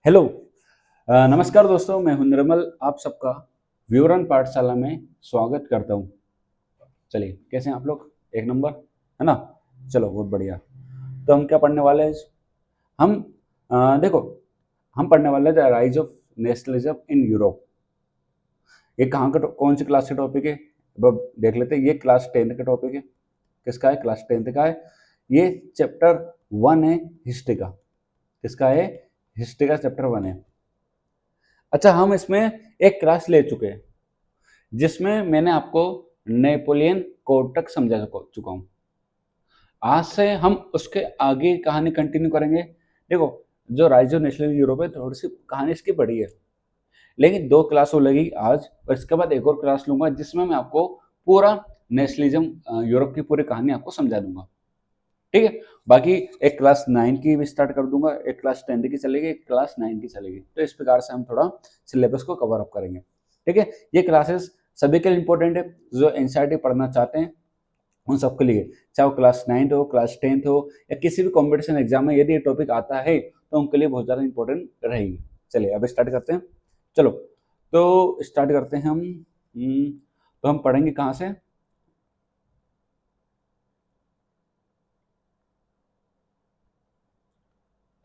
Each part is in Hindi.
हेलो। नमस्कार दोस्तों, मैं हूं निर्मल। आप सबका विवरण पाठशाला में स्वागत करता हूं। चलिए, कैसे हैं आप लोग? एक नंबर, है ना? चलो, बहुत बढ़िया। तो हम क्या पढ़ने वाले हैं? हम देखो, हम पढ़ने वाले थे rise of nationalism in Europe. ये कहाँ का कौन सी क्लास का टॉपिक है? अब देख लेते हैं। ये क्लास 10th का टॉपिक है। किसका है? क्लास 10th का है। ये चैप्टर 1 है, हिस्ट्री का। किसका है? हिस्ट्री का चैप्टर 1 है। अच्छा, हम इसमें एक क्लास ले चुके हैं जिसमें मैंने आपको नेपोलियन कोड तक समझा चुका हूं। आज से हम उसके आगे कहानी कंटिन्यू करेंगे। देखो, जो राइज ऑफ नेशनल यूरोप है, थोड़ी सी कहानी इसकी बड़ी है, लेकिन 2 क्लास हो लगेगी आज, और इसके बाद एक और क्लास लूंगा जिसमें मैं आपको पूरा नेशनलिज्म यूरोप की पूरी कहानी आपको समझा दूंगा। ठीक है? बाकी एक क्लास 9 की भी स्टार्ट कर दूंगा, एक क्लास 10th की चलेगी, एक क्लास 9 की चलेगी। तो इस प्रकार से हम थोड़ा सिलेबस को कवर अप करेंगे। ठीक है? ये क्लासेस सभी के लिए इंपॉर्टेंट है। जो एनसीईआरटी पढ़ना चाहते हैं उन सबके लिए, चाहे वो क्लास 9 हो, क्लास 10 हो, या किसी भी कॉम्पिटिशन एग्जाम में यदि ये टॉपिक आता है तो उनके लिए बहुत ज़्यादा इंपॉर्टेंट रहेगी। चलिए, अब स्टार्ट करते हैं। चलो, तो स्टार्ट करते हैं हम। तो हम पढ़ेंगे कहाँ से?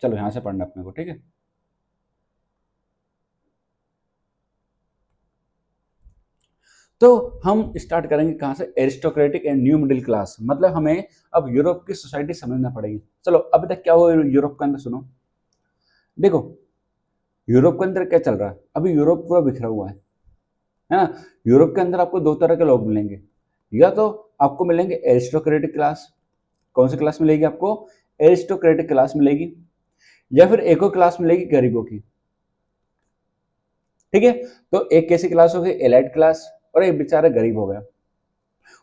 चलो, यहाँ से पढ़ना अपने को। ठीक है? तो हम स्टार्ट करेंगे कहाँ से? Aristocratic and new middle class. मतलब हमें अब यूरोप की सोसाइटी समझना पड़ेगी। चलो, अभी तक क्या हुआ यूरोप के अंदर, सुनो। देखो, यूरोप के अंदर क्या चल रहा है? अभी यूरोप पूरा बिखरा हुआ है ना? यूरोप के अंदर आपको दो तरह के लोग मिलेंगे। या तो आपको मिलेंगे एरिस्टोक्रेटिक क्लास। कौन सी क्लास मिलेगी आपको? एरिस्टोक्रेटिक क्लास मिलेगी। या फिर एक और क्लास मिलेगी गरीबों की। ठीक है? तो एक कैसी क्लास होगी? Elite class. और एक बेचारा गरीब हो गया।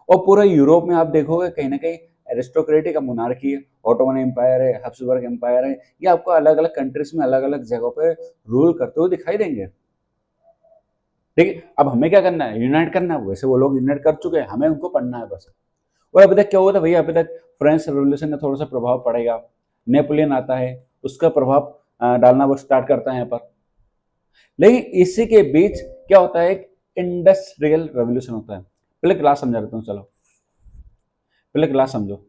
और पूरे यूरोप में आप देखोगे कहीं ना कहीं एरिस्टोक्रेटिक का मोनार्की है, ऑटोमन एम्पायर है, हब्सबर्ग एम्पायर है। ये आपको अलग अलग कंट्रीज में अलग अलग जगहों पे रूल करते हुए दिखाई देंगे। ठीक है? अब हमें क्या करना है? यूनाइट करना है। वैसे वो लोग यूनाइट कर चुके हैं, हमें उनको पढ़ना है बस। और अभी तक क्या हुआ था भैया? अभी तक फ्रेंच रेवोल्यूशन का थोड़ा सा प्रभाव पड़ेगा। नेपोलियन आता है, उसका प्रभाव डालना वो स्टार्ट करता है यहाँ पर। लेकिन इसी के बीच क्या होता है? एक इंडस्ट्रियल रेवोल्यूशन होता है। पहले क्लास समझा देता हूँ। चलो, पहले क्लास समझो।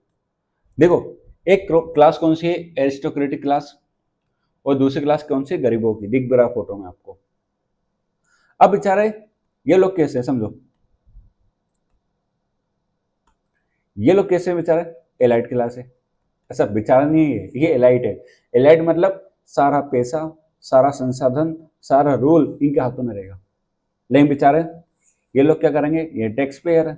देखो, एक क्लास कौन सी है? Aristocratic class. और दूसरी क्लास कौन सी? गरीबों की। दिख भी रहा फोटो में आपको। अब बेचारे ये लोग कैसे हैं, समझो। ये लोग कैसे हैं बेचारे? एलाइट क्लास है। ऐसा बेचारा नहीं है, ये एलाइट है। एलाइट मतलब सारा पैसा, सारा संसाधन, सारा रूल इनके हाथों में रहेगा। लेकिन बेचारे ये लोग क्या करेंगे? ये टैक्स पेयर है।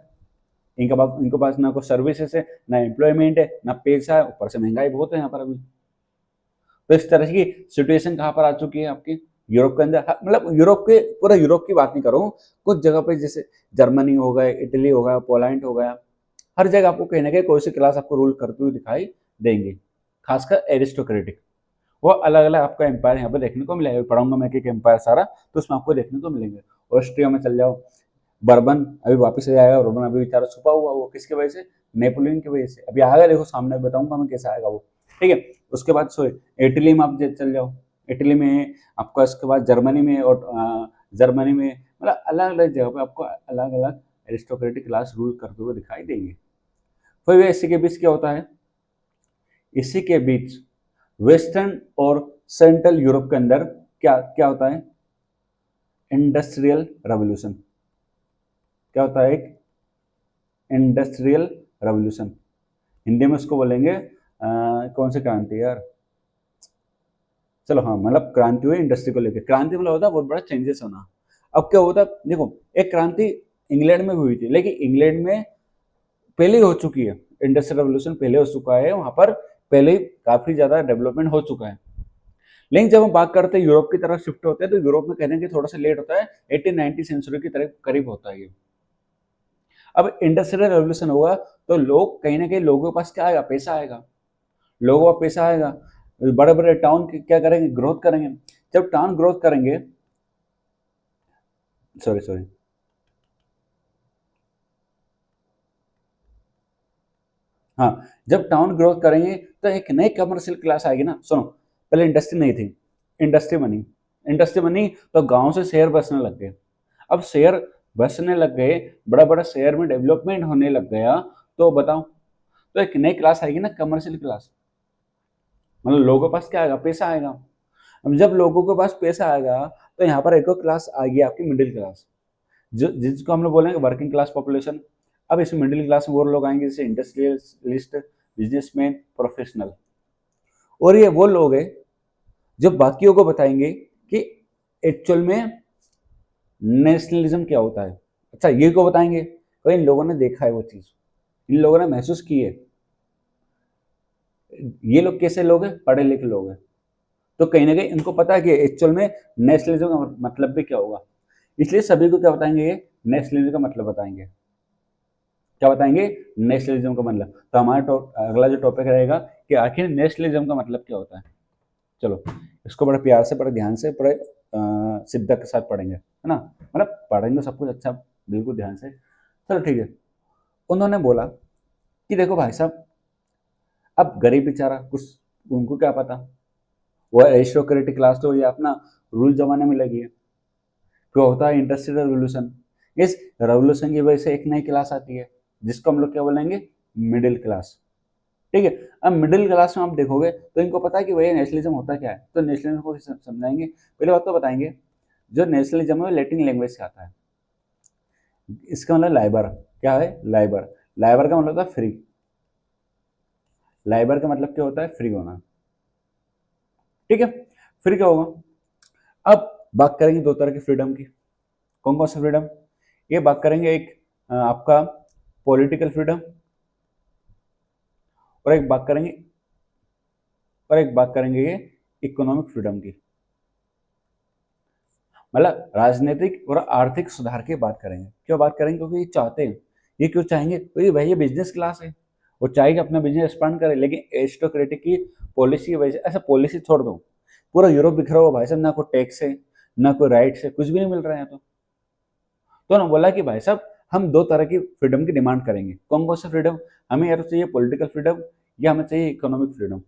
इनके पास ना कोई सर्विसेज है, ना एम्प्लॉयमेंट है, ना पैसा है, ऊपर से महंगाई बहुत है यहाँ पर अभी। तो इस तरह की सिचुएशन कहाँ पर आ चुकी है आपकी? यूरोप के अंदर। मतलब यूरोप के, पूरा यूरोप की बात नहीं कर रहा हूँ। कुछ जगह पे जैसे जर्मनी हो गए, इटली हो गया, पोलैंड हो गया, हर जगह आपको कहीं ना कहीं कोई सी क्लास आपको रूल करते हुए दिखाई देंगे। खासकर एरिस्टोक्रेटिक। वो अलग अलग आपका एम्पायर यहाँ पे देखने को मिलेगा। पढ़ाऊंगा मैं एक एम्पायर सारा, तो उसमें आपको देखने को मिलेंगे। ऑस्ट्रिया में चल जाओ, बर्बन अभी वापस आ जाएगा। बर्बन अभी बेचारा छुपा हुआ, वो किसकी वजह से? नेपोलियन की वजह से। अभी आएगा, देखो सामने बताऊंगा मैं कैसे आएगा वो। ठीक है? उसके बाद सो इटली में आप चल जाओ। इटली में आपका, इसके बाद जर्मनी में, और जर्मनी में, मतलब अलग अलग जगह पे आपको अलग अलग एरिस्टोक्रेटिक क्लास रूल करते हुए दिखाई देंगे। फिर इसी के बीच क्या होता है? इसी के बीच वेस्टर्न और सेंट्रल यूरोप के अंदर क्या क्या होता है? Industrial revolution. क्या होता है? एक इंडस्ट्रियल रेवोल्यूशन। हिंदी में उसको बोलेंगे कौन सी क्रांति यार? चलो, हाँ, मतलब क्रांति हुई इंडस्ट्री को लेकर। क्रांति मतलब होता है बहुत बड़ा चेंजेस होना। अब क्या होता है? देखो, एक क्रांति इंग्लैंड में भी हुई थी, लेकिन इंग्लैंड में पहले ही हो चुकी है। इंडस्ट्रियल रेवोल्यूशन पहले हो चुका है वहां पर। पहले ही काफी ज्यादा डेवलपमेंट हो चुका है। लेकिन जब हम बात करते हैं यूरोप की तरफ शिफ्ट होते हैं, तो यूरोप में कहने की थोड़ा सा लेट होता है। 1890 सेंचुरी की तरफ करीब होता है ये। अब इंडस्ट्रियल रेवोल्यूशन होगा तो लोग कहीं ना कहीं, लोगों के पास क्या आएगा? पैसा आएगा। लोगों का पैसा आएगा, बड़े बड़े टाउन क्या करेंगे? ग्रोथ करेंगे। जब टाउन ग्रोथ करेंगे, सॉरी सॉरी, हाँ, जब टाउन ग्रोथ करेंगे तो एक नई कमर्शियल क्लास आएगी ना। सुनो, पहले इंडस्ट्री नहीं थी। इंडस्ट्री बनी। इंडस्ट्री बनी तो गांव से शहर बसने लग गए। अब शहर बसने लग गए, बड़ा बड़ा शहर में डेवलपमेंट होने लग गया, तो बताओ, तो एक नई क्लास आएगी ना, कमर्शियल क्लास। मतलब लोगों के पास क्या आएगा, पैसा आएगा। अब जब लोगों के पास पैसा आएगा तो यहाँ पर एक और क्लास आ गई आपकी मिडिल क्लास, जो जिसको हम लोग बोलेंगे वर्किंग क्लास पॉपुलेशन। अब इस मिडिल क्लास में वो लोग आएंगे जैसे इंडस्ट्रियलिस्ट, बिजनेसमैन, प्रोफेशनल। और ये वो लोग हैं जो बाकियों को बताएंगे कि एक्चुअल में नेशनलिज्म क्या होता है। अच्छा, ये को बताएंगे, तो इन लोगों ने देखा है वो चीज, इन लोगों ने महसूस की है। ये लोग कैसे लोग हैं, पढ़े लिखे लोग हैं, तो कहीं ना कहीं इनको पता है कि एक्चुअल में नेशनलिज्म का मतलब भी क्या होगा। इसलिए सभी को क्या बताएंगे, ये नेशनलिज्म का मतलब बताएंगे। क्या बताएंगे, नेशनलिज्म का मतलब। तो हमारा अगला जो टॉपिक रहेगा कि आखिर नेशनलिज्म का मतलब क्या होता है। चलो, इसको बड़े प्यार से, बड़े ध्यान से, बड़े शिद्दत के साथ पढ़ेंगे, है ना। मतलब पढ़ेंगे सब कुछ अच्छा, बिल्कुल ध्यान से। चलो ठीक है। उन्होंने बोला कि देखो भाई साहब, अब गरीब बेचारा कुछ, उनको क्या पता, वो एरिस्टोक्रेटिक क्लास तो ये अपना रूल जमाने में लगी है। फिर होता है इंडस्ट्रियल रेवोल्यूशन। इस रेवोल्यूशन की वजह से एक नई क्लास आती है जिसको हम लोग क्या बोलेंगे, मिडिल क्लास। ठीक है। अब मिडिल क्लास में आप देखोगे तो इनको पता है कि भैया नेशनलिज्म होता क्या है, तो नेशनलिज्म को समझाएंगे। पहले बात तो बताएंगे, जो नेशनलिज्म है लैटिन लैंग्वेज से आता है। इसका मतलब लाइबर क्या है, लाइबर। लाइबर का मतलब होता है फ्री। लाइबर का मतलब क्या होता है, फ्री होना। ठीक है, फ्री क्या होगा। अब बात करेंगे दो तरह की फ्रीडम की। कौन कौन सा फ्रीडम, ये बात करेंगे। एक आपका पॉलिटिकल फ्रीडम, और एक बात करेंगे, ये इकोनॉमिक फ्रीडम की। मतलब राजनीतिक और आर्थिक सुधार की बात करेंगे। क्यों बात करेंगे, क्योंकि ये चाहते हैं। ये क्यों चाहेंगे, क्योंकि भाई ये बिजनेस क्लास है, वो चाहेगी अपना बिजनेस एक्सपांड करे, लेकिन एरिस्टोक्रेटिक की पॉलिसी की वजह से। ऐसा पॉलिसी छोड़ दो, पूरा यूरोप बिखरा हुआ भाई साहब, ना कोई टैक्स है, ना कोई राइट्स है, कुछ भी नहीं मिल रहा है। तो ना बोला कि भाई साहब, हम दो तरह की फ्रीडम की डिमांड करेंगे। कौन कौन सा फ्रीडम, हमें या तो चाहिए पॉलिटिकल फ्रीडम, या हमें चाहिए इकोनॉमिक फ्रीडम।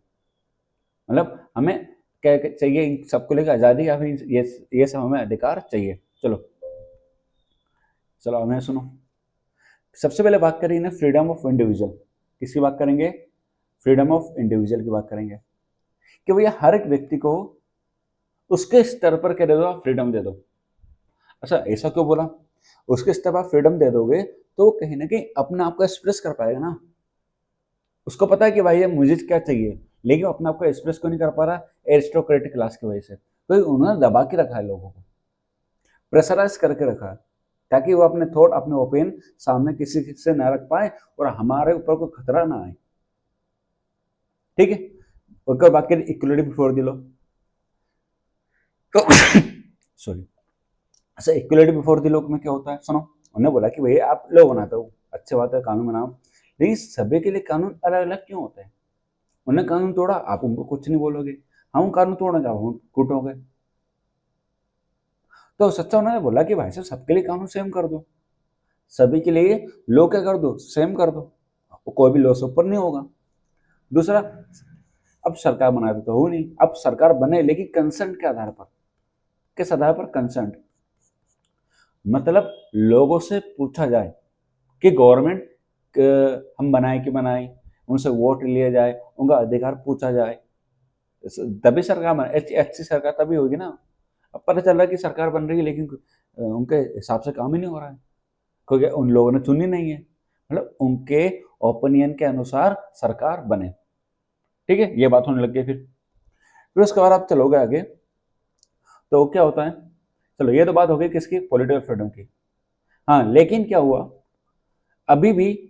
मतलब हमें क्या क्या चाहिए, इन सबको लेकर आज़ादी, या फिर ये सब हमें अधिकार चाहिए। चलो चलो हमें सुनो। सबसे पहले बात करेंगे ना फ्रीडम ऑफ इंडिविजुअल। किसकी बात करेंगे, फ्रीडम ऑफ इंडिविजुअल की बात करेंगे। कि भैया हर एक व्यक्ति को उसके स्तर पर क्या दे दो, फ्रीडम दे दो। अच्छा, ऐसा क्यों बोला, उसके स्तर पर फ्रीडम दे दोगे तो कहीं ना कहीं अपने आप को एक्सप्रेस कर पाएगा ना। उसको पता है कि भाई ये मुझे क्या चाहिए, लेकिन वो अपने आप को एक्सप्रेस क्यों नहीं कर पा रहा, एरिस्टोक्रेटिक क्लास की वजह से। तो उन्होंने दबा के रखा है लोगों को, प्रेशराइज करके रखा है, ताकि वो अपने थॉट, अपने ओपिनियन सामने किसी से ना रख पाए और हमारे ऊपर कोई खतरा ना आए। ठीक है। और बात करें इक्वलिटी बिफोर द लॉ, तो सॉरी, अच्छा इक्वलिटी बिफोर द लॉ में क्या होता है, सुनो। उन्होंने बोला कि भैया आप लॉ बनाते हो, अच्छी बात है, कानून बनाओ, लेकिन सभी के लिए कानून अलग अलग क्यों होते हैं। उन्हें कानून तोड़ा, आप उनको कुछ नहीं बोलोगे, हम कानून तोड़ेंगे, आप कूटोगे। तो सच्चा उन्होंने बोला कि भाई साहब सबके लिए कानून सेम कर दो, सभी के लिए लो क्या कर दो, सेम कर दो, कोई भी लो से ऊपर नहीं होगा। दूसरा, अब सरकार बनाते तो हो नहीं, अब सरकार बने लेकिन कंसेंट के आधार पर, किस आधार पर, कंसेंट। मतलब लोगों से पूछा जाए कि गवर्नमेंट हम बनाए कि बनाए, उनसे वोट लिया जाए, उनका अधिकार पूछा जाए, तभी सरकार बने। अच्छी सरकार तभी होगी ना। अब पता चल रहा है कि सरकार बन रही है लेकिन उनके हिसाब से काम ही नहीं हो रहा है, क्योंकि उन लोगों ने चुनी नहीं है। मतलब उनके ओपिनियन के अनुसार सरकार बने। ठीक है, ये बात होने लग गई। फिर उसके बाद आप चलोगे आगे तो क्या होता है। चलो ये तो बात हो गई किसकी, पॉलिटिकल फ्रीडम की। हाँ, लेकिन क्या हुआ, अभी भी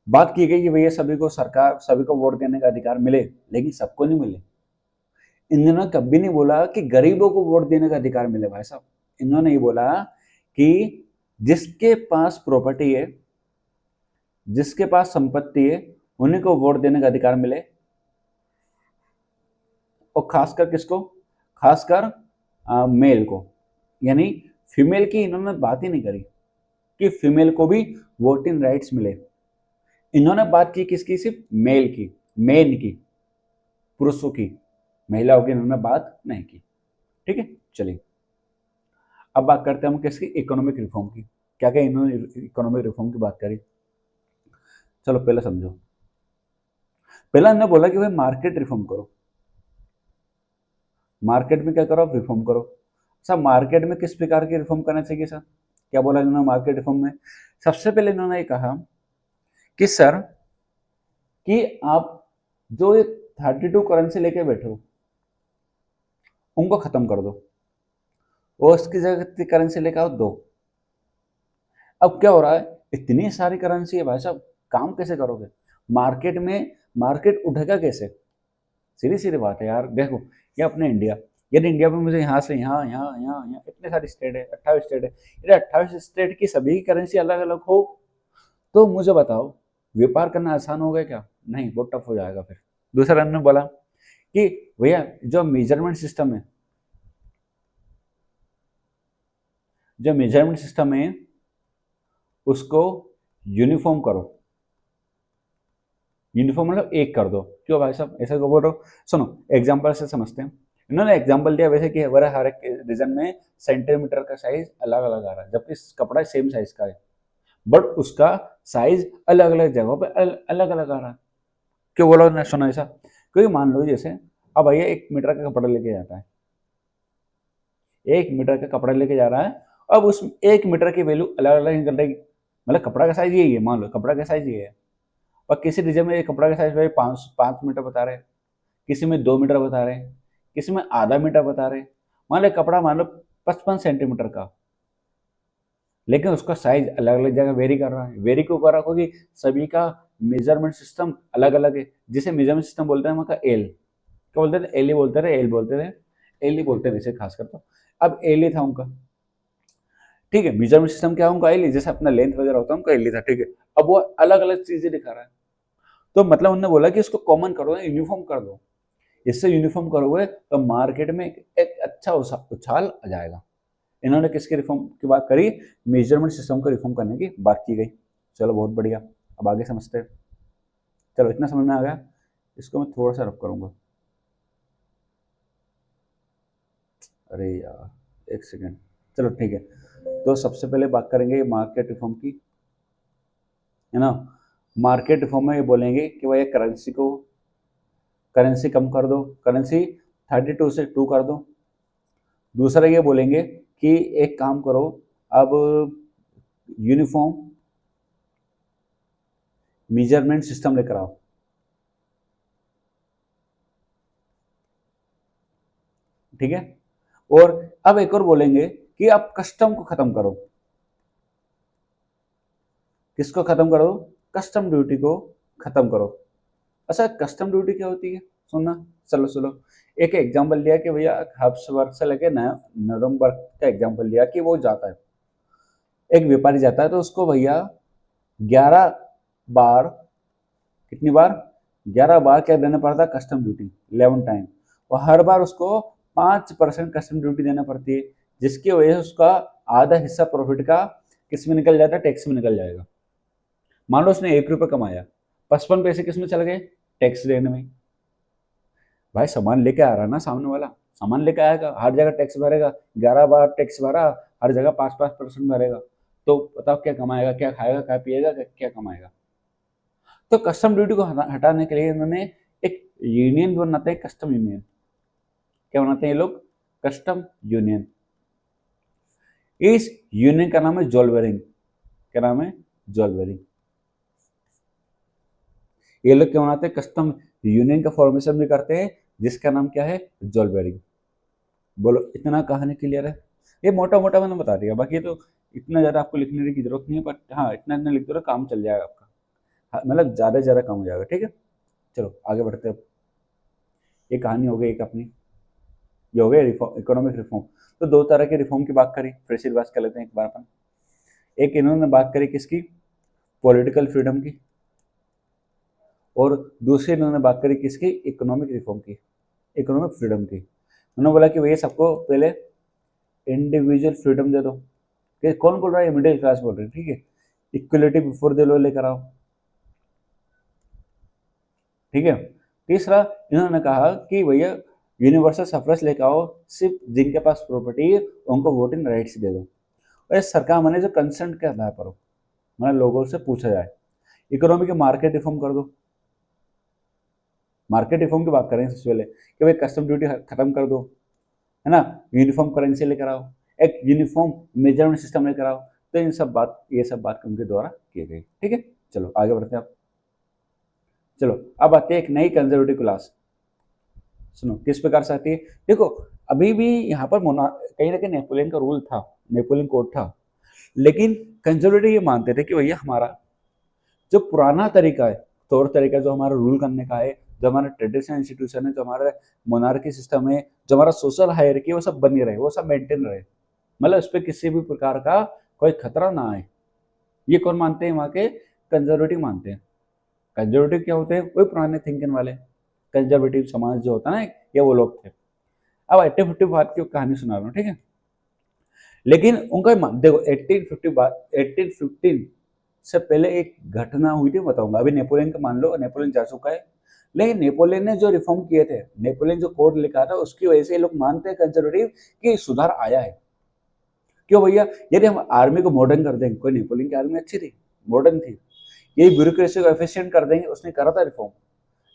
बात की गई कि भैया सभी को सरकार, सभी को वोट देने का अधिकार मिले, लेकिन सबको नहीं मिले। इन्होंने कभी नहीं बोला कि गरीबों को वोट देने का अधिकार मिले भाई साहब। इन्होंने ये बोला कि जिसके पास प्रॉपर्टी है, जिसके पास संपत्ति है, उन्हीं को वोट देने का अधिकार मिले। और खासकर किसको, खासकर मेल को, यानी फीमेल की इन्होंने बात ही नहीं करी कि फीमेल को भी वोटिंग राइट्स मिले। इन्होंने बात की किसकी, सिर्फ मेल की, मेन की, पुरुषों की। महिलाओं की इन्होंने बात नहीं की। ठीक है, चलिए अब बात करते हैं हम किसकी, इकोनॉमिक रिफॉर्म की। क्या क्या इन्होंने इकोनॉमिक रिफॉर्म की बात करी, चलो पहले समझो। पहला हमने बोला कि भाई मार्केट रिफॉर्म करो, मार्केट में क्या करो, आप रिफॉर्म करो। सर मार्केट में किस प्रकार की रिफॉर्म करना चाहिए सर, क्या बोला इन्होंने मार्केट रिफॉर्म में? सबसे पहले इन्होंने ये कहा कि सर कि आप जो ये 32 करेंसी लेके बैठे हो उनको खत्म कर दो और उसकी जगह कितनी करेंसी लेके आओ, दो। अब क्या हो रहा है, इतनी सारी करेंसी है भाई साहब, काम कैसे करोगे मार्केट में, मार्केट उठेगा कैसे? सीधी सीधी बात है यार, देखो ये अपने इंडिया, यदि इंडिया में मुझे यहाँ से यहाँ यहाँ यहाँ यहाँ इतने सारे स्टेट है, 28 स्टेट है, ये 28 स्टेट की सभी की करेंसी अलग अलग हो तो मुझे बताओ व्यापार करना आसान होगा क्या? नहीं, बहुत टफ हो जाएगा फिर। दूसरा हमने बोला कि भैया जो मेजरमेंट सिस्टम है, जो मेजरमेंट सिस्टम है उसको यूनिफॉर्म करो। यूनिफॉर्म मतलब एक कर दो। क्यों भाई साहब ऐसा क्यों बोल रहे हो? सुनो एग्जांपल से समझते हैं। इन्होंने एग्जांपल दिया वैसे कि हमारे हर एक रीजन में सेंटीमीटर का साइज अलग अलग आ रहा है, जबकि कपड़ा सेम साइज का है बट उसका साइज अलग अलग जगहों पे अलग अलग आ रहा है। क्यों बोला ना, सुना ऐसा? क्योंकि मान लो जैसे अब भैया 1 मीटर का कपड़ा लेके जाता है, 1 मीटर का कपड़ा लेके जा रहा है, अब उस 1 मीटर की वैल्यू अलग अलग निकल रही, मतलब कपड़ा का साइज यही है, मान लो कपड़ा का साइज ये है और किसी रीजन में कपड़ा का साइज भाई 5 मीटर बता रहे हैं, किसी में 2 मीटर बता रहे हैं, किसी में आधा मीटर बता रहे हैं। मान लो कपड़ा मान लो 55 सेंटीमीटर का, लेकिन उसका साइज अलग अलग जगह वेरी कर रहा है। वेरी क्यों कर रहा है? क्योंकि सभी का मेजरमेंट सिस्टम अलग अलग है। जिसे मेजरमेंट सिस्टम बोलते हैं वहाँ एल, क्या बोलते थे? एल ही बोलते थे, एल बोलते थे, एल ही बोलते हैं वैसे खास कर तो। अब एल ही था उनका, ठीक है, मेजरमेंट सिस्टम क्या उनका एल ही, जैसे अपना लेंथ वगैरह होता है उनका एल ही था, ठीक है। अब वो अलग अलग चीजें दिखा रहा है, तो मतलब उन्होंने बोला कि इसको कॉमन कर दो, यूनिफॉर्म कर दो। इससे यूनिफॉर्म करोगे तो मार्केट में एक अच्छा उछाल आ जाएगा। इन्होंने किसकी रिफॉर्म की बात करी? मेजरमेंट सिस्टम को रिफॉर्म करने की बात की गई। चलो बहुत बढ़िया, अब आगे समझते हैं। चलो इतना समझ में आ गया, इसको मैं थोड़ा सा रफ करूंगा। अरे यार एक सेकेंड, चलो ठीक है। तो सबसे पहले बात करेंगे मार्केट रिफॉर्म की, है ना। मार्केट रिफॉर्म में ये बोलेंगे कि भाई करेंसी को, करेंसी कम कर दो, करेंसी 32 से 2 कर दो। दूसरा ये बोलेंगे कि एक काम करो, अब यूनिफॉर्म मेजरमेंट सिस्टम लेकर आओ। ठीक है, और अब एक और बोलेंगे कि आप कस्टम को खत्म करो। किसको खत्म करो? कस्टम ड्यूटी को खत्म करो। अच्छा कस्टम ड्यूटी क्या होती है, सुनना, चलो सुनो। एक एग्जांपल लिया कि भैया हब्सबर्ग से लेके नरमबर्ग का एग्जांपल लिया कि वो जाता है, एक व्यापारी जाता है तो उसको भैया 11 बार, कितनी बार? 11 बार क्या देना पड़ता है? Custom duty, 11 time. और हर बार उसको 5% कस्टम ड्यूटी देना पड़ती है, जिसकी वजह से उसका आधा हिस्सा प्रॉफिट का किस में निकल जाता है? टैक्स में निकल जाएगा। मान लो उसने 1 रुपये कमाया, 55 पैसे किस में चल गए? टैक्स देने में। भाई सामान लेके आ रहा है ना सामने वाला, सामान लेके आएगा, हर जगह टैक्स भरेगा, 11 बार टैक्स भरा, हर जगह 5-5% भरेगा, तो बताओ क्या कमाएगा, क्या खाएगा, क्या पिएगा, क्या कमाएगा? तो कस्टम ड्यूटी को हटाने के लिए इन्होंने एक यूनियन बनाते हैं, कस्टम यूनियन। क्या बनाते हैं ये लोग? Custom union. इस यूनियन का नाम है जोलबेरिंग। क्या नाम है? जोलबेरिंग। ये लोग क्या बनाते हैं? कस्टम यूनियन का फॉर्मेशन भी करते हैं, जिसका नाम क्या है? जोलबेरिंग। बोलो इतना कहानी क्लियर है? ये मोटा मोटा मैंने बता दिया, बाकी तो इतना ज़्यादा आपको लिखने की जरूरत नहीं है, बट हाँ इतना इतना लिख दो तो काम चल जाएगा आपका। हाँ, मतलब ज़्यादा से ज़्यादा काम हो जाएगा, ठीक है। चलो आगे बढ़ते हैं। ये कहानी हो गई एक अपनी, ये हो गया रिफॉर्म, इकोनॉमिक रिफॉर्म। तो दो तरह के रिफॉर्म की बात करी, फिर से बात कर लेते हैं एक बार अपन। एक इन्होंने बात करी किसकी? पॉलिटिकल फ्रीडम की। और दूसरी इन्होंने बात करी किसकी? इकोनॉमिक रिफॉर्म की, इकोनॉमिक फ्रीडम की। उन्होंने बोला कि भैया सबको पहले इंडिविजुअल फ्रीडम दे दो। कि कौन बोल रहा है? मिडिल क्लास बोल रही है, ठीक है। इक्वलिटी बिफोर द लॉ लेकर आओ, ठीक है। तीसरा इन्होंने कहा कि भैया यूनिवर्सल सफरेज लेकर आओ, सिर्फ जिनके पास प्रॉपर्टी है उनको वोटिंग राइट्स दे दो। और ये सरकार मैंने जो कंसेंट के आधार पर हो, मतलब लोगों से पूछा जाए। इकोनॉमी के मार्केट रिफॉर्म कर दो। मार्केट रिफॉर्म की बात करें सबसे पहले कि भाई कस्टम ड्यूटी खत्म कर दो, है ना, यूनिफॉर्म करेंसी लेकर आओ, एक यूनिफॉर्म मेजरमेंट सिस्टम लेकर आओ। तो ये सब बात उनके द्वारा की गई। ठीक है, चलो आगे बढ़ते हैं आप। चलो अब आते हैं एक नई कंजर्वेटिव क्लास। सुनो किस प्रकार से आती है। देखो अभी भी यहाँ पर कहीं ना कहीं नेपोलियन का रूल था, नेपोलियन कोड था, लेकिन कंजर्वेटिव ये मानते थे कि भैया हमारा जो पुराना तरीका है, तौर तरीका जो हमारा रूल करने का है, जो हमारा ट्रेडिशनल इंस्टीट्यूशन है, जो हमारा मोनार्की सिस्टम है, जो हमारा सोशल हायरार्की है, वो सब बनी रहे, वो सब मेंटेन रहे, मतलब उस पर किसी भी प्रकार का कोई खतरा ना आए। ये कौन मानते हैं, वहाँ के कंजर्वेटिव मानते हैं। कंजर्वेटिव क्या होते हैं, वही पुराने थिंकिंग वाले कंजर्वेटिव समाज जो होता है ना, ये वो लोग थे। अब 1855 की कहानी सुना रहा हूँ, ठीक है। लेकिन उनका देखो 1815 से पहले एक घटना हुई थी, बताऊंगा। अभी नेपोलियन का मान लो, नेपोलियन जा चुका है, लेकिन नेपोलियन ने जो रिफॉर्म किए थे, नेपोलियन जो कोड लिखा था, उसकी वजह से ये लोग मानते हैं कंजर्वेटिव कि सुधार आया है। क्यों भैया, यदि हम आर्मी को मॉडर्न कर देंगे, कोई नेपोलियन की आर्मी अच्छी थी, मॉडर्न थी, यही ब्यूरोक्रेसी को एफिशिएंट कर देंगे, उसने करा था reform,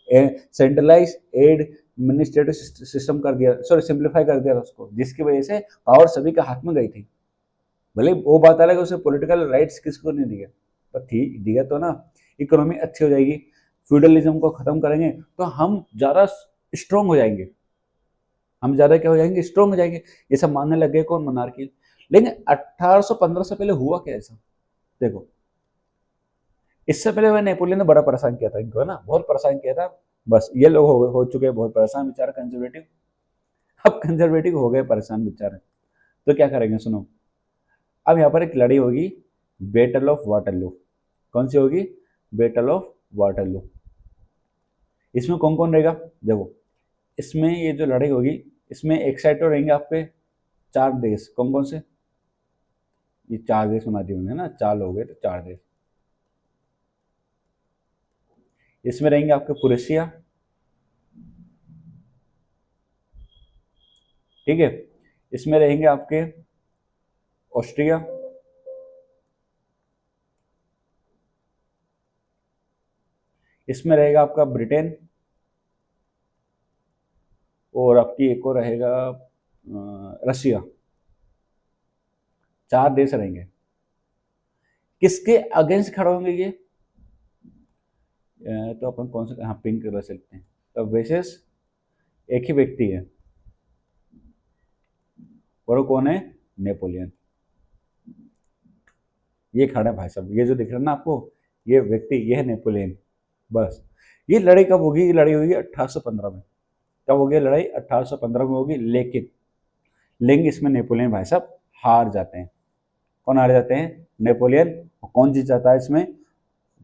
centralised administrative system कर दिया, सॉरी सिंप्लीफाई कर दिया उसको, जिसकी वजह से पावर सभी के हाथ में गई थी। भले वो बात अलग है उसे पॉलिटिकल राइट्स किसको नहीं दिया, पर ठीक दिया तो ना। इकोनॉमी अच्छी हो जाएगी, फ्यूडलिज्म को खत्म करेंगे तो हम ज़्यादा स्ट्रॉन्ग हो जाएंगे, हम ज़्यादा क्या हो जाएंगे, स्ट्रॉन्ग हो जाएंगे। ये सब मानने लग गए कौन, मोनार्की। लेकिन 1815 से पहले हुआ क्या ऐसा, देखो इससे पहले वह नेपोलियन ने बड़ा परेशान किया था इनको, है ना, बहुत परेशान किया था। बस ये लोग हो चुके हैं बहुत परेशान बेचारा कंजर्वेटिव। अब कंजर्वेटिव हो गए परेशान बेचारे, तो क्या करेंगे, सुनो। अब यहाँ पर एक लड़ाई होगी, बैटल ऑफ वाटरलू। कौन सी होगी, बैटल ऑफ वाटरलू। इसमें कौन कौन रहेगा, देखो इसमें ये जो लड़ाई होगी, इसमें एक साइड तो रहेंगे आपके चार देश, कौन कौन से, ये चार देश बना दिए उन्होंने ना, चार लोग हैं तो चार देश। इसमें रहेंगे आपके पुरेशिया, ठीक है। इसमें रहेंगे आपके ऑस्ट्रिया, इसमें रहेगा आपका ब्रिटेन, और आपकी एक और रहेगा रशिया। चार देश रहेंगे। किसके अगेंस्ट खड़े होंगे ये, तो अपन कौन सा, हाँ पिंक कर सकते हैं। तो विशेष एक ही व्यक्ति है, और वो कौन है, नेपोलियन। ये खड़ा है भाई साहब, ये जो दिख रहा है ना आपको, ये व्यक्ति, ये है नेपोलियन। बस ये लड़ाई कब होगी, ये लड़ाई होगी 1815 में। कब होगी लड़ाई, 1815 में होगी। लेकिन इसमें नेपोलियन भाई साहब हार जाते हैं। कौन हार जाते हैं, नेपोलियन। कौन जीत जाता है इसमें,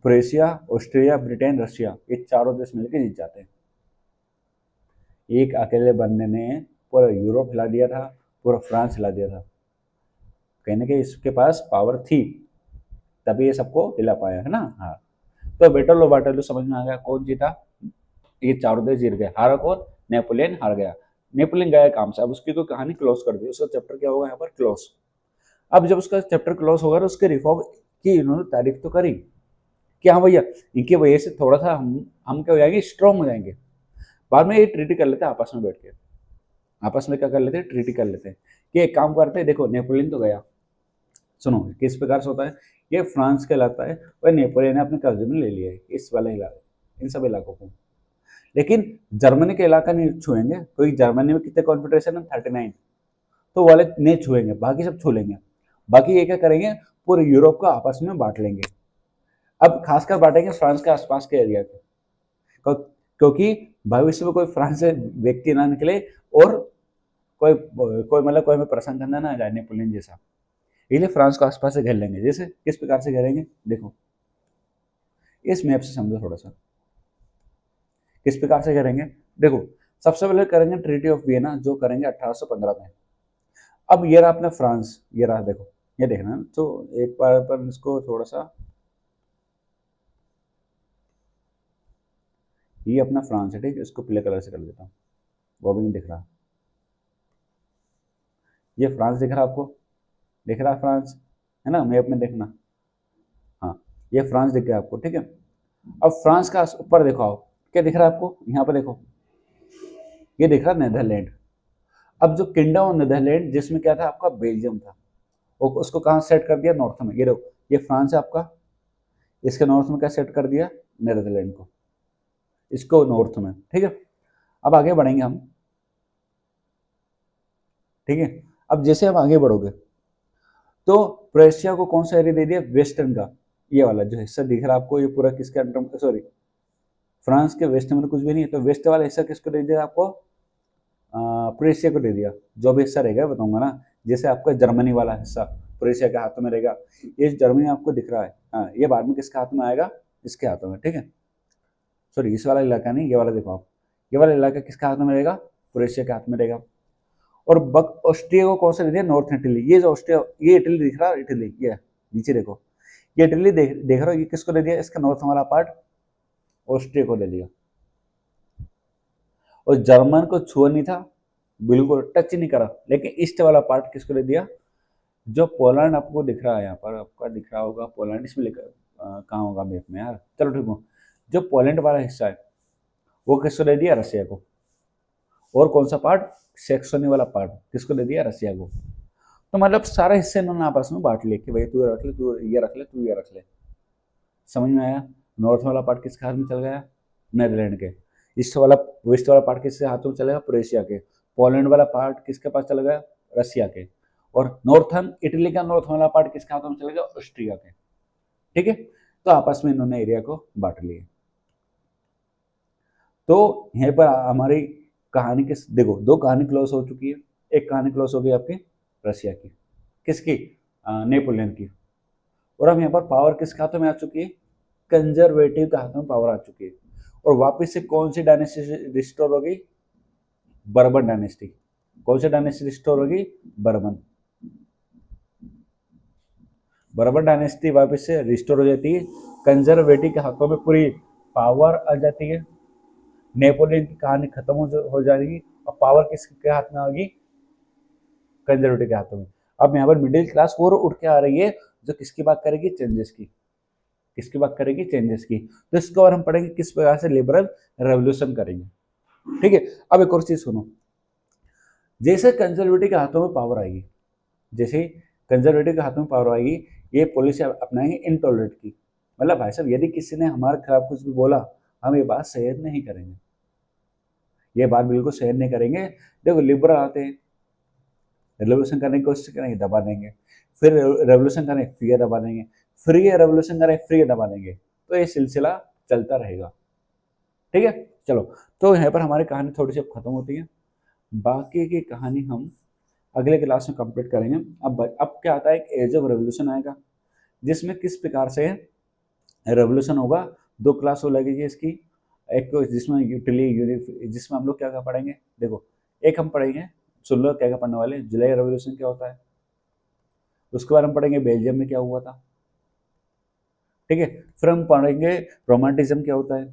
प्रूसिया, ऑस्ट्रिया, ब्रिटेन, रशिया, ये चारों देश मिलकर जीत जाते हैं। एक अकेले बंदे ने पूरा यूरोप हिला दिया था, पूरा फ्रांस हिला दिया था। कहीं ना कहीं इसके पास पावर थी, तभी ये सबको हिला पाया, है ना। हाँ, तो बैटल ऑफ वाटरलू समझ में आ गया, कौन जीता, ये चारों देश जीत गए। हारा कौन, नेपोलियन हार गया। नेपोलियन गया काम से, अब उसकी तो कहानी क्लोज कर दी, उसका चैप्टर क्या होगा यहाँ पर, क्लोज। अब जब उसका चैप्टर क्लोज होगा तो उसके रिफॉर्म की इन्होंने तारीफ तो करी कि हाँ भैया इनकी वजह से थोड़ा सा हम क्या हो जाएंगे, स्ट्रॉन्ग हो जाएंगे। बाद में ये ट्रीटी कर लेते हैं आपस में बैठ के, आपस में क्या कर लेते हैं, ट्रीटी कर लेते हैं कि एक काम करते हैं। देखो नेपोलियन तो गया, सुनो किस प्रकार से होता है, ये फ्रांस कहलाता है, और नेपोलियन ने अपने कब्जे में ले लिया है इस वाले इलाके, इन सब इलाकों को। लेकिन जर्मनी का इलाका नहीं छुएंगे, क्योंकि जर्मनी में कितने कॉन्फेडरेशन है, 39, तो वाले नहीं छुएंगे, बाकी सब छू लेंगे। बाकी ये क्या करेंगे, पूरे यूरोप को आपस में बांट लेंगे। अब खासकर बांटेंगे फ्रांस के आसपास के एरिया को, क्योंकि भविष्य में कोई फ्रांस से व्यक्ति ना निकले, और कोई कोई मतलब कोई हमें परेशान करना ना जाए नेपोलियन जैसा, इसलिए फ्रांस को आसपास से घेर लेंगे। जैसे किस प्रकार से घेरेंगे, देखो इस मैप से समझो थोड़ा सा, किस प्रकार से करेंगे। देखो सबसे पहले करेंगे ट्रीटी ऑफ वियना, जो करेंगे 1815 में। अब ये रहा अपना फ्रांस, ये रहा, देखो ये देखना, तो एक बार पर इसको थोड़ा सा, ये अपना फ्रांस है, ठीक है, इसको पीले कलर से कर देता हूँ। वो भी नहीं दिख रहा। ये फ्रांस दिख रहा आपको, दिख रहा फ्रांस, है ना, मैप में देखना। हाँ, ये फ्रांस दिख गया आपको, ठीक है। अब फ्रांस का ऊपर देखो आप, क्या दिख रहा है आपको, यहाँ पर देखो, ये दिख रहा नेदरलैंड। अब जो किंगडम ऑफ नेदरलैंड जिसमें क्या था आपका, बेल्जियम था, और उसको कहाँ सेट कर दिया, नॉर्थ में। ये देखो, ये फ्रांस है आपका, इसके नॉर्थ में क्या सेट कर दिया, नेदरलैंड को, इसको नॉर्थ में, ठीक है। अब आगे बढ़ेंगे हम, ठीक है। अब जैसे आप आगे बढ़ोगे तो प्रेशिया को कौन सा एरिया दे दिया, वेस्टर्न का, ये वाला जो हिस्सा दिख रहा है आपको, ये पूरा किसके अंडर, सॉरी, फ्रांस के वेस्ट में तो कुछ भी नहीं है, तो वेस्ट वाला हिस्सा किसको दे दिया आपको, प्रेशिया को दे दिया। जो भी हिस्सा रहेगा बताऊंगा ना, जैसे आपका जर्मनी वाला हिस्सा प्रेशिया के हाथों में रहेगा, ये जर्मनी आपको दिख रहा है, हाँ, ये बाद में किसके हाथ में आएगा, इसके हाथों में, ठीक है। सॉरी, इस वाला इलाका नहीं, ये वाला देखो आप, ये वाला इलाका किसके हाथ में रहेगा, क्रोएशिया के हाथ में रहेगा। और बक ऑस्ट्रिया को कौन सा दे दिया, नॉर्थ इटली। ये जो ऑस्ट्रिया, ये इटली दिख रहा है, इटली, ये नीचे देखो, ये इटली देख रहा हो, ये किसको दे दिया, इसका नॉर्थ वाला पार्ट ऑस्ट्रिया को दे दिया। और जर्मन को छुआ नहीं था, बिल्कुल टच ही नहीं करा, लेकिन ईस्ट वाला पार्ट किसको दे दिया, जो पोलैंड आपको दिख रहा है, यहाँ पर आपका दिख रहा होगा पोलैंड, इसमें लिखा कहाँ होगा मैप में यार, चलो ठीक हो, जो पोलैंड वाला हिस्सा है वो किसको दे दिया, रसिया को। और कौन सा पार्ट, सेक्सोनी वाला पार्ट किसको दे दिया, रसिया को। तो मतलब सारे हिस्से इन्होंने आपस में बांट लिए कि भाई तू ये रख ले, तू ये रख ले, तू ये रख ले। समझ में आया। नॉर्थ वाला पार्ट किसके हाथ में चल गया, नेदरलैंड के। ईस्ट वाला, वेस्ट वाला पार्ट किसके हाथों में चलेगा, क्रोएशिया के। पोलैंड वाला पार्ट किसके पास चला गया, रसिया के। और नॉर्थन इटली का नॉर्थ वाला पार्ट किसके हाथों में चलेगा, ऑस्ट्रिया के, ठीक है। तो आपस में इन्होंने एरिया को बांट लिए। तो यहीं पर हमारी कहानी किस, देखो दो कहानी क्लोज हो चुकी है। एक कहानी क्लोज हो गई आपकी रशिया की, किसकी, नेपोलियन की। और अब यहाँ पर पावर किसके हाथों में आ चुकी है, कंजर्वेटिव के हाथों में पावर आ चुकी है। और वापस से कौन सी डायनेस्टी रिस्टोर होगी, बर्बन डायनेस्टी। कौन सी डायनेस्टी रिस्टोर होगी, बर्बन। बर्बन डायनेस्टी वापस से रिस्टोर हो जाती है, कंजर्वेटिव के हाथों में पूरी पावर आ जाती है। नेपोलियन की कहानी खत्म हो जाएगी, और पावर किसके हाथ में आएगी, कंजर्वेटिव के हाथों में। अब यहाँ पर मिडिल क्लास वो उठ के आ रही है, जो किसकी बात करेगी, चेंजेस की। किसकी बात करेगी, चेंजेस की। तो इसको और हम पढ़ेंगे किस प्रकार से लिबरल रेवोल्यूशन करेंगे, ठीक है। अब एक और चीज सुनो, जैसे कंजर्वेटिव के हाथों में पावर आएगी, जैसे कंजर्वेटिव के हाथों में पावर आएगी, ये पॉलिसी अपनाएंगे इनटॉलरेंट की। मतलब भाई साहब, यदि किसी ने हमारे खिलाफ कुछ भी बोला, हम ये बात शेयर नहीं करेंगे, ये बात बिल्कुल शेयर नहीं करेंगे। देखो लिबरल आते हैं, रेवोल्यूशन करने की कोशिश करेंगे, दबा देंगे। फिर रेवोल्यूशन करें, फिर ये दबा देंगे। फिर ये रेवोल्यूशन करें, फिर ये दबा देंगे। तो ये सिलसिला चलता रहेगा, ठीक है। चलो, तो यहाँ पर हमारी कहानी थोड़ी सी खत्म होती है। बाकी की कहानी हम अगले क्लास में कंप्लीट करेंगे। अब क्या आता है, एक एज ऑफ रेवोल्यूशन आएगा, जिसमें किस प्रकार से रेवोल्यूशन होगा। दो क्लास हो लगेगी इसकी, एक तो जिसमें यूटिली, जिसमें हम लोग क्या क्या पढ़ेंगे, देखो एक हम पढ़ेंगे, सुन लो क्या क्या पढ़ने वाले, जुलाई रेवोल्यूशन क्या होता है, उसके बाद हम पढ़ेंगे बेल्जियम में क्या हुआ था, ठीक है। फिर हम पढ़ेंगे रोमांटिज्म क्या होता है।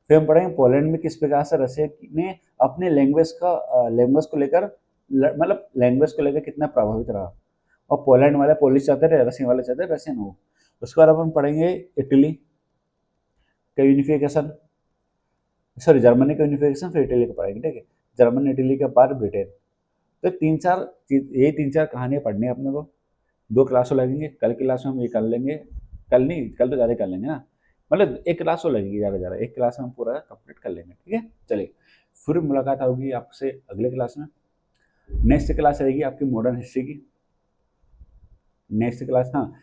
फिर हम पढ़ेंगे पोलैंड में किस प्रकार से रशिया ने अपने लैंग्वेज को लेकर, मतलब लैंग्वेज को लेकर कितना प्रभावित रहा। और पोलैंड वाले पोलिश चाहते थे, रशियन वाले चाहते थे रशियन हो। उसके बाद अपन पढ़ेंगे इटली का यूनिफिकेशन, सॉरी जर्मनी का यूनिफिकेशन, फिर इटली का पढ़ेंगे, ठीक है। जर्मनी, इटली के बाद ब्रिटेन। तो तीन चार चीज, यही तीन चार कहानियां पढ़नी है अपने को। दो क्लासों लगेंगे, कल की क्लास में हम ये कर लेंगे, कल नहीं, कल तो ज़्यादा कर लेंगे ना, मतलब एक क्लास हो लगेगी, ज़्यादा ज़्यादा एक क्लास में हम पूरा कंप्लीट कर लेंगे, ठीक है। चलिए, फिर मुलाकात होगी आपसे अगले क्लास में। नेक्स्ट क्लास रहेगी आपकी मॉडर्न हिस्ट्री की। नेक्स्ट क्लास, हाँ,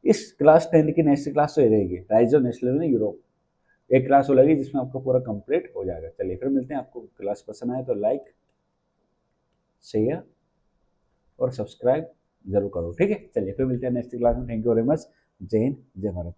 इस क्लास 10 की नेक्स्ट क्लास तो ये रहेगी, rise of national in Europe. एक क्लास हो लगेगी जिसमें आपका पूरा कंप्लीट हो जाएगा। चलिए फिर मिलते हैं। आपको क्लास पसंद आए तो लाइक, शेयर और सब्सक्राइब जरूर करो, ठीक है। चलिए फिर मिलते हैं नेक्स्ट क्लास में। Thank you very much. जय हिंद, जय भारत।